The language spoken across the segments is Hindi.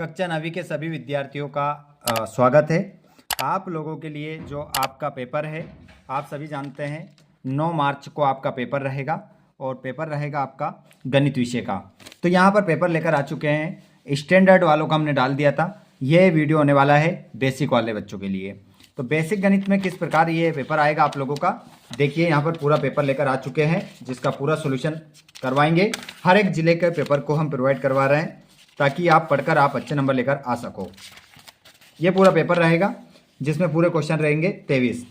कक्षा 9वीं के सभी विद्यार्थियों का स्वागत है। आप लोगों के लिए जो आपका पेपर है, आप सभी जानते हैं 9 मार्च को आपका पेपर रहेगा और पेपर रहेगा आपका गणित विषय का। तो यहाँ पर पेपर लेकर आ चुके हैं। स्टैंडर्ड वालों का हमने डाल दिया था। ये वीडियो होने वाला है बेसिक वाले बच्चों के लिए। तो बेसिक गणित में किस प्रकार ये पेपर आएगा आप लोगों का, देखिए यहाँ पर पूरा पेपर लेकर आ चुके हैं, जिसका पूरा सोल्यूशन करवाएंगे। हर एक जिले के पेपर को हम प्रोवाइड करवा रहे हैं ताकि आप पढ़कर आप अच्छे नंबर लेकर आ सको। ये पूरा पेपर रहेगा जिसमें पूरे क्वेश्चन रहेंगे 23।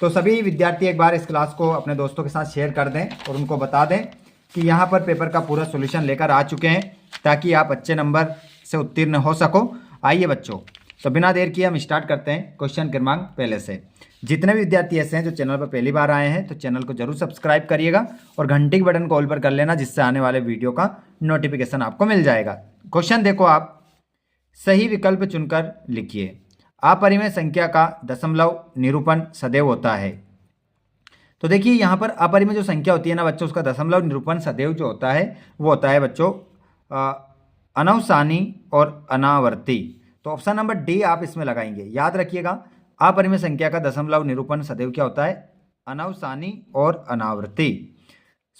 तो सभी विद्यार्थी एक बार इस क्लास को अपने दोस्तों के साथ शेयर कर दें और उनको बता दें कि यहाँ पर पेपर का पूरा सॉल्यूशन लेकर आ चुके हैं ताकि आप अच्छे नंबर से उत्तीर्ण हो सको। आइए बच्चों, तो बिना देर किए हम स्टार्ट करते हैं क्वेश्चन क्रमांक पहले से। जितने भी विद्यार्थी ऐसे हैं जो चैनल पर पहली बार आए हैं तो चैनल को जरूर सब्सक्राइब करिएगा और घंटी के बटन को ऑल पर कर लेना, जिससे आने वाले वीडियो का नोटिफिकेशन आपको मिल जाएगा। क्वेश्चन देखो, आप सही विकल्प चुनकर लिखिए। अपरिमेय संख्या का दशमलव निरूपण सदैव होता है। तो देखिए यहाँ पर अपरिमेय जो संख्या होती है ना बच्चों, उसका दशमलव निरूपण सदैव जो होता है वो होता है बच्चों अनवसानी और अनावर्ती। तो ऑप्शन नंबर डी आप इसमें लगाएंगे। याद रखिएगा, अपरिमेय संख्या का दशमलव निरूपण सदैव क्या होता है? अनवसानी और अनावर्ती।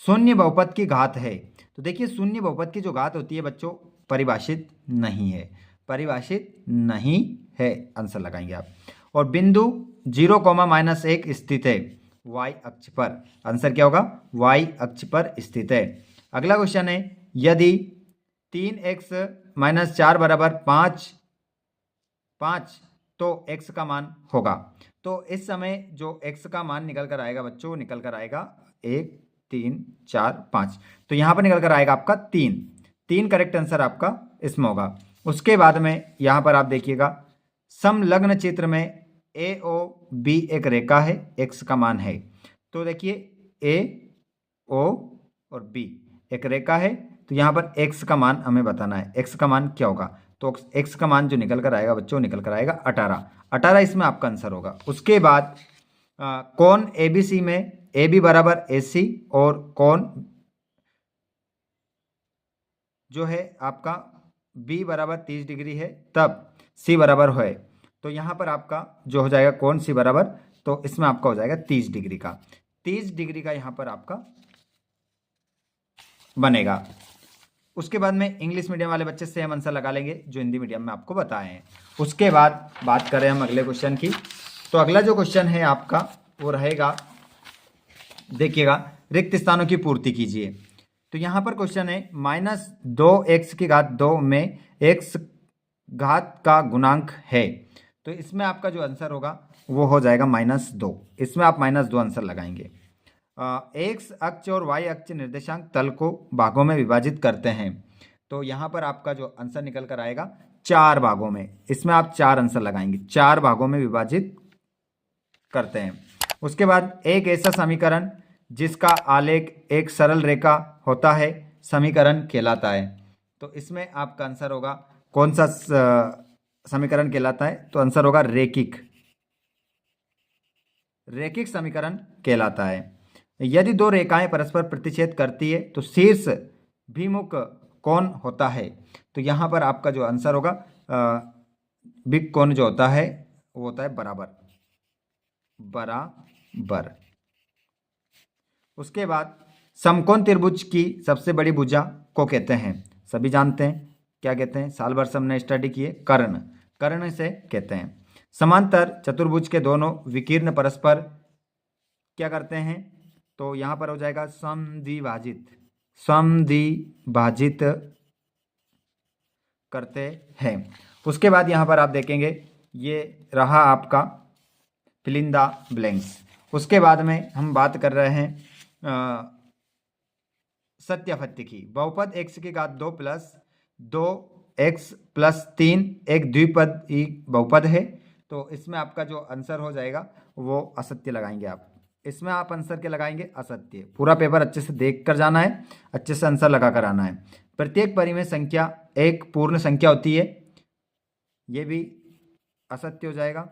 शून्य बहुपद की घात है। तो देखिए शून्य बहुपद की जो घात होती है बच्चों परिभाषित नहीं है, परिभाषित नहीं है, आंसर लगाएंगे आप। और बिंदु 0,-1 स्थित है y अक्ष पर। आंसर क्या होगा? y अक्ष पर स्थित है। अगला क्वेश्चन है, यदि 3x - 4 = 5 तो x का मान होगा। तो इस समय जो x का मान निकल कर आएगा बच्चों, निकल कर आएगा 1, 3, 4, 5। तो यहाँ पर निकल कर आएगा आपका 3 करेक्ट आंसर आपका इसमें होगा। उसके बाद में यहाँ पर आप देखिएगा, समलग्न चित्र में AOB एक रेखा है, x का मान है। तो देखिए AO और B एक रेखा है, तो यहाँ पर x का मान हमें बताना है। x का मान क्या होगा? तो x का मान जो निकल कर आएगा बच्चों, निकल कर आएगा 18 इसमें आपका आंसर होगा। उसके बाद कोण ABC में AB = AC और कोण जो है आपका B = 30 डिग्री है, तब C बराबर है। तो यहाँ पर आपका जो हो जाएगा कोण C बराबर, तो इसमें आपका हो जाएगा 30 डिग्री का। 30 डिग्री का यहाँ पर आपका बनेगा। उसके बाद में इंग्लिश मीडियम वाले बच्चे सेम आंसर लगा लेंगे जो हिंदी मीडियम में आपको बताए हैं। उसके बाद बात करें हम अगले क्वेश्चन की, तो अगला जो क्वेश्चन है आपका वो रहेगा, देखिएगा, रिक्त स्थानों की पूर्ति कीजिए। तो यहाँ पर क्वेश्चन है -2x⁻2 में x घात का गुणांक है। तो इसमें आपका जो आंसर होगा वो हो जाएगा -2। इसमें आप -2 आंसर लगाएंगे। एक्स अक्ष और वाई अक्ष निर्देशांक तल को भागों में विभाजित करते हैं। तो यहाँ पर आपका जो आंसर निकल कर आएगा 4 भागों में। इसमें आप 4 आंसर लगाएंगे, 4 भागों में विभाजित करते हैं। उसके बाद एक ऐसा समीकरण जिसका आलेख एक सरल रेखा होता है समीकरण कहलाता है। तो इसमें आपका आंसर होगा, कौन सा समीकरण कहलाता है? तो आंसर होगा रेखिक समीकरण कहलाता है। यदि दो रेखाएं परस्पर प्रतिच्छेद करती है तो शीर्ष भिमुख कोण होता है। तो यहाँ पर आपका जो आंसर होगा बिग कोण जो होता है वो होता है बराबर। उसके बाद समकोण त्रिभुज की सबसे बड़ी भुजा को कहते हैं, सभी जानते हैं, क्या कहते हैं? साल भर से हमने स्टडी किए, कर्ण से कहते हैं। समांतर चतुर्भुज के दोनों विकीर्ण परस्पर क्या करते हैं? तो यहाँ पर हो जाएगा समद्विभाजित करते हैं। उसके बाद यहाँ पर आप देखेंगे ये रहा आपका फिल इन द ब्लैंक्स। उसके बाद में हम बात कर रहे हैं सत्यापत्ति की। बहुपद x⁻2 + 2x + 3 एक द्विपदी बहुपद है। तो इसमें आपका जो आंसर हो जाएगा वो असत्य लगाएंगे आप। इसमें आप आंसर क्या लगाएंगे? असत्य। पूरा पेपर अच्छे से देख कर जाना है, अच्छे से आंसर लगा कर आना है। प्रत्येक परिमेय संख्या एक पूर्ण संख्या होती है, ये भी असत्य हो जाएगा।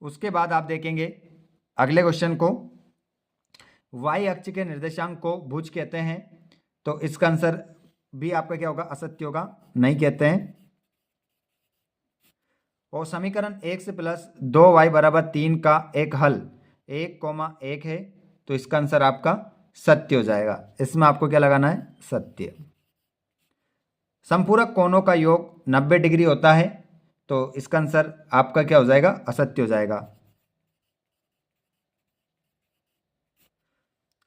उसके बाद आप देखेंगे अगले क्वेश्चन को, y अक्ष के निर्देशांक को भुज कहते हैं। तो इसका आंसर भी आपका क्या होगा, असत्य होगा, नहीं कहते हैं। और समीकरण 1 से प्लस 2y बराबर 3 का एक हल 1,1 है, तो इसका आंसर आपका सत्य हो जाएगा। इसमें आपको क्या लगाना है, सत्य। समपूरक कोणों का योग 90 डिग्री होता है, तो इसका आंसर आपका क्या हो जाएगा, असत्य हो जाएगा।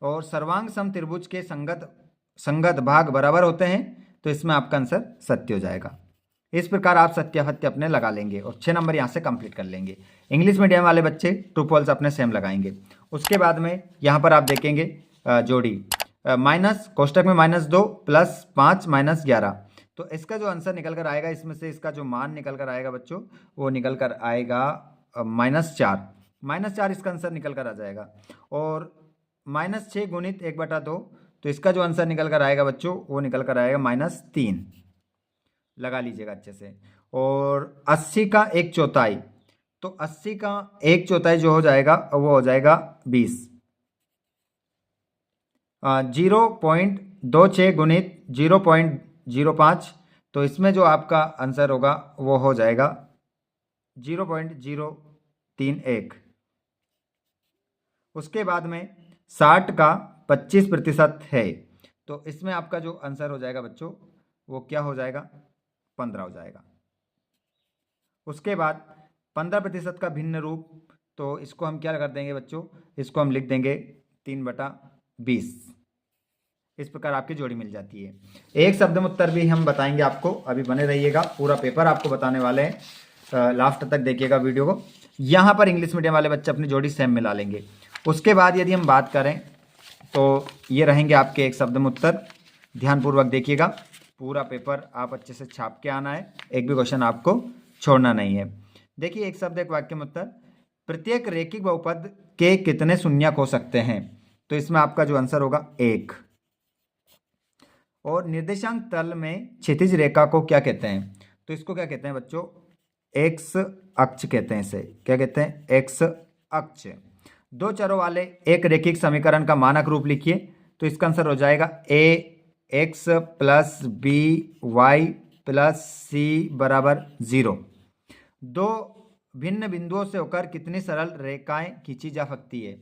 और सर्वांग सम त्रिभुज के संगत भाग बराबर होते हैं, तो इसमें आपका आंसर सत्य हो जाएगा। इस प्रकार आप सत्यासत्य अपने लगा लेंगे और 6 नंबर यहाँ से कंप्लीट कर लेंगे। इंग्लिश मीडियम वाले बच्चे ट्रू फॉल्स अपने सेम लगाएंगे। उसके बाद में यहाँ पर आप देखेंगे जोड़ी माइनस कोष्टक में -2 प्लस 5 माइनस 11, तो इसका जो आंसर निकल कर आएगा, इसमें से इसका जो मान निकल कर आएगा बच्चों, वो निकल कर आएगा -4 इसका आंसर निकल कर आ जाएगा। और -6 गुणित 1/2, तो इसका जो आंसर निकल कर आएगा बच्चों, वो निकल कर आएगा -3, लगा लीजिएगा अच्छे से। और 80 का 1/4, तो 80 का 1/4 जो हो जाएगा वो हो जाएगा 20। 0.26 गुणित 0.05, तो इसमें जो आपका आंसर होगा वो हो जाएगा 0.031। उसके बाद में 60 का 25% है, तो इसमें आपका जो आंसर हो जाएगा बच्चों, वो क्या हो जाएगा, 15 हो जाएगा। उसके बाद 15% का भिन्न रूप, तो इसको हम क्या कर देंगे बच्चों, इसको हम लिख देंगे 3/20। इस प्रकार आपकी जोड़ी मिल जाती है। एक शब्द में उत्तर भी हम बताएंगे आपको, अभी बने रहिएगा, पूरा पेपर आपको बताने वाले हैं, लास्ट तक देखिएगा वीडियो को। यहाँ पर इंग्लिश मीडियम वाले बच्चे अपनी जोड़ी सेम मिला लेंगे। उसके बाद यदि हम बात करें तो ये रहेंगे आपके एक शब्द में उत्तर, ध्यानपूर्वक देखिएगा, पूरा पेपर आप अच्छे से छाप के आना है, एक भी क्वेश्चन आपको छोड़ना नहीं है। देखिए एक शब्द एक वाक्य में उत्तर, प्रत्येक रैखिक बहुपद के कितने शून्यक हो सकते हैं, तो इसमें आपका जो आंसर होगा 1। और निर्देशांक तल में क्षैतिज रेखा को क्या कहते हैं, तो इसको क्या कहते हैं बच्चों, एक्स अक्ष कहते हैं। इसे क्या कहते हैं, एक्स अक्ष। 2 चरों वाले एक रैखिक समीकरण का मानक रूप लिखिए, तो इसका आंसर हो जाएगा ax + by + c = 0। 2 भिन्न बिंदुओं से होकर कितनी सरल रेखाएं खींची जा सकती है,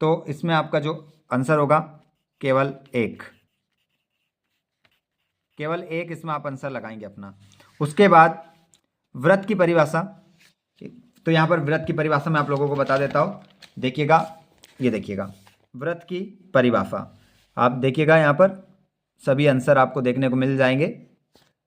तो इसमें आपका जो आंसर होगा केवल 1, इसमें आप आंसर लगाएंगे अपना। उसके बाद वृत्त की परिभाषा, तो यहाँ पर वृत्त की परिभाषा मैं आप लोगों को बता देता हूँ, देखिएगा, ये देखिएगा वृत्त की परिभाषा, आप देखिएगा यहाँ पर सभी आंसर आपको देखने को मिल जाएंगे।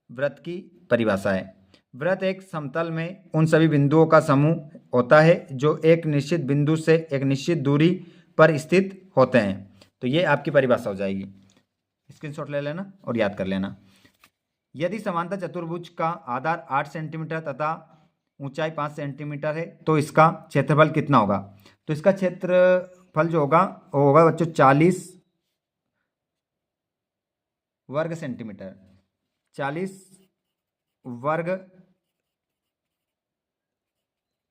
वृत्त की परिभाषा है, वृत्त एक समतल में उन सभी बिंदुओं का समूह होता है जो एक निश्चित बिंदु से एक निश्चित दूरी पर स्थित होते हैं। तो ये आपकी परिभाषा हो जाएगी, स्क्रीनशॉट ले लेना और याद कर लेना। यदि समांतर चतुर्भुज का आधार 8 सेंटीमीटर तथा ऊंचाई 5 सेंटीमीटर है, तो इसका क्षेत्रफल कितना होगा, तो इसका क्षेत्रफल जो होगा वो होगा बच्चों 40 वर्ग सेंटीमीटर, 40 वर्ग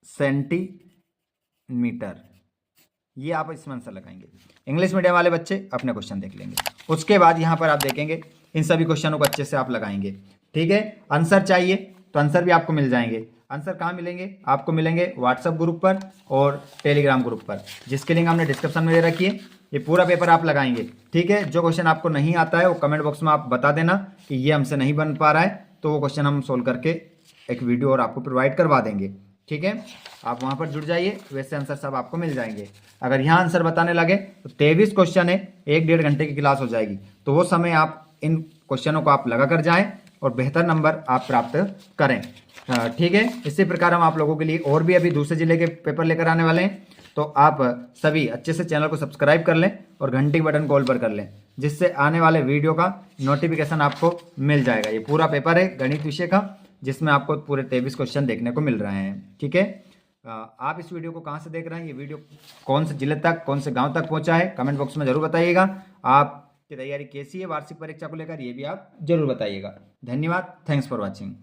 सेंटीमीटर, ये आप इसमें आंसर लगाएंगे। इंग्लिश मीडियम वाले बच्चे अपने क्वेश्चन देख लेंगे। उसके बाद यहाँ पर आप देखेंगे इन सभी क्वेश्चनों को अच्छे से आप लगाएंगे, ठीक है। आंसर चाहिए तो आंसर भी आपको मिल जाएंगे। आंसर कहाँ मिलेंगे, आपको मिलेंगे व्हाट्सएप ग्रुप पर और टेलीग्राम ग्रुप पर, जिसके लिंक हमने डिस्क्रिप्शन में दे रखी है। ये पूरा पेपर आप लगाएंगे, ठीक है। जो क्वेश्चन आपको नहीं आता है वो कमेंट बॉक्स में आप बता देना कि ये हमसे नहीं बन पा रहा है, तो वो क्वेश्चन हम सोल्व करके एक वीडियो और आपको प्रोवाइड करवा देंगे, ठीक है। आप वहाँ पर जुड़ जाइए, वैसे आंसर सब आपको मिल जाएंगे। अगर यहाँ आंसर बताने लगे तो 23 क्वेश्चन है, 1-1.5 घंटे की क्लास हो जाएगी, तो वो समय आप इन क्वेश्चनों को आप लगा कर जाएं और बेहतर नंबर आप प्राप्त करें, ठीक है। इसी प्रकार हम आप लोगों के लिए और भी अभी दूसरे जिले के पेपर लेकर आने वाले हैं, तो आप सभी अच्छे से चैनल को सब्सक्राइब कर लें और घंटी के बटन कॉल पर कर लें, जिससे आने वाले वीडियो का नोटिफिकेशन आपको मिल जाएगा। ये पूरा पेपर है गणित विषय का, जिसमें आपको पूरे 23 क्वेश्चन देखने को मिल रहे हैं, ठीक है। आप इस वीडियो को कहाँ से देख रहे हैं, ये वीडियो कौन से जिले तक, कौन से गांव तक पहुंचा है, कमेंट बॉक्स में जरूर बताइएगा। आपकी तैयारी कैसी है वार्षिक परीक्षा को लेकर, ये भी आप जरूर बताइएगा। धन्यवाद, थैंक्स फॉर वॉचिंग।